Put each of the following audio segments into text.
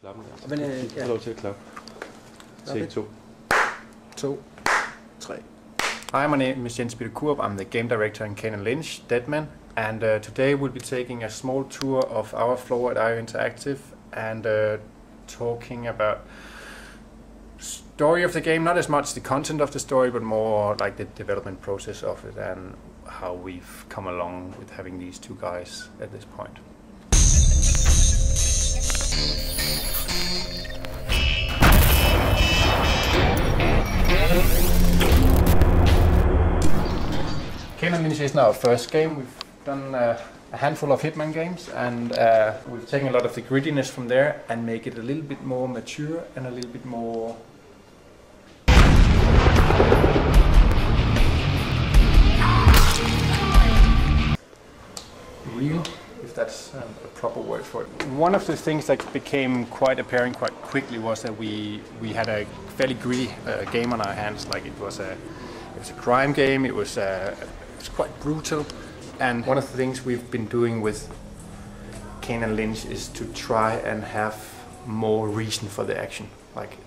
Klappen der. Men, ja. Få lov til at klappe. Take 2. 2, 3. Hi, my name is Jens Peter Kurb. I'm the game director in Kane Lynch, Deadman, and today we'll be taking a small tour of our floor at IO Interactive and talking about story of the game, not as much the content of the story, but more like the development process of it and how we've come along with having these two guys at this point. Kane Lynch isn't our first game. We've done a handful of Hitman games, and we've taken a lot of the grittiness from there and make it a little bit more mature and a little bit more real, if that's a proper word for it. One of the things that became quite apparent quite quickly was that we had a fairly gritty game on our hands. Like it was a crime game. It was quite brutal. And one of the things we've been doing with Kane Lynch is to try and have more reason for the action. Like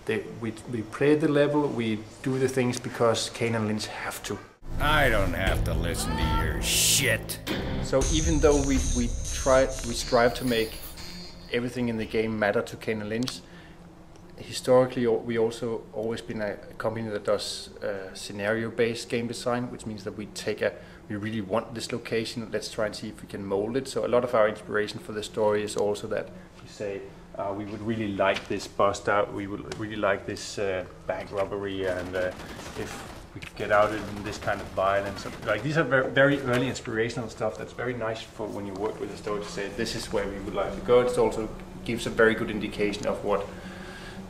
we play the level, we do the things because Kane Lynch have to. I don't have to listen to your shit. So even though we strive to make everything in the game matter to Kane Lynch, historically we also always been a company that does scenario-based game design, which means that we really want this location, let's try and see if we can mold it. So a lot of our inspiration for the story is also that we say we would really like this bust out, we would really like this bank robbery, and if we could get out in this kind of violence. Like these are very early inspirational stuff that's very nice for when you work with a story to say this is where we would like to go. It also gives a very good indication of what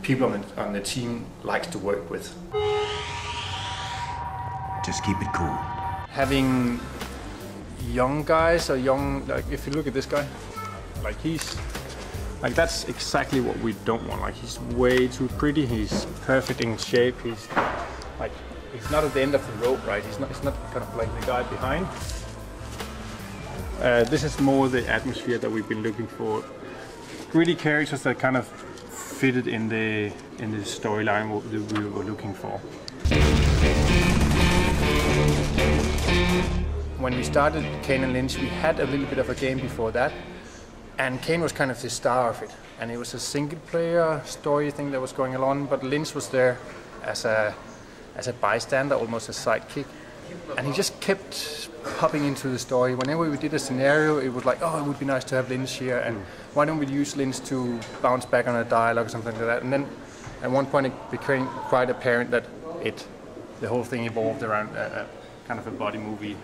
people on the team likes to work with. Just keep it cool. Having young guys or young, like if you look at this guy, like that's exactly what we don't want. Like he's way too pretty, he's perfect in shape, he's not at the end of the rope, right? It's not kind of like the guy behind. This is more the atmosphere that we've been looking for. Gritty characters that kind of fitted in the storyline we were looking for. When we started Kane Lynch, we had a little bit of a game before that, and Kane was kind of the star of it. And it was a single-player story thing that was going along, but Lynch was there as a bystander, almost a sidekick, and he just kept popping into the story. Whenever we did a scenario, it was like, oh, it would be nice to have Lynch here, and why don't we use Lynch to bounce back on a dialogue or something like that. And then at one point it became quite apparent that the whole thing evolved around kind of a body movie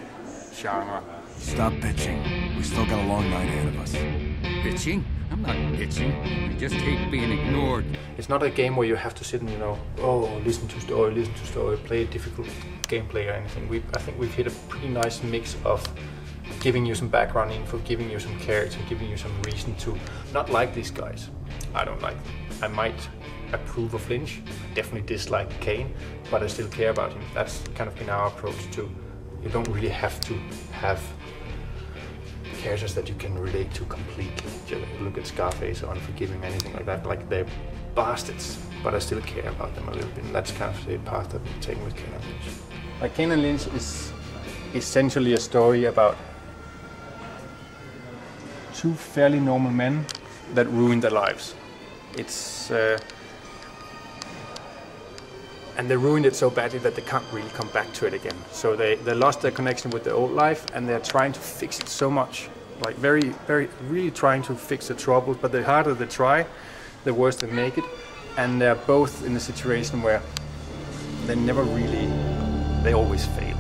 genre. Stop bitching. We still got a long night ahead of us. Bitching? I'm not bitching. I just hate being ignored. It's not a game where you have to sit and, listen to story, play a difficult gameplay or anything. I think we've hit a pretty nice mix of giving you some background info, giving you some character, giving you some reason to not like these guys. I don't like them. I might approve of Lynch, definitely dislike Kane, but I still care about him. That's kind of been our approach too. You don't really have to have characters that you can relate to completely. Just look at Scarface or Unforgiving, anything like that. Like they're bastards, but I still care about them a little bit. And that's kind of the path that we've taken with Kane Lynch. Like Kane Lynch is essentially a story about two fairly normal men that ruin their lives. And they ruined it so badly that they can't really come back to it again. So they lost their connection with their old life, and they're trying to fix it so much. Like really trying to fix the troubles, but the harder they try, the worse they make it. And they're both in a situation where they always fail.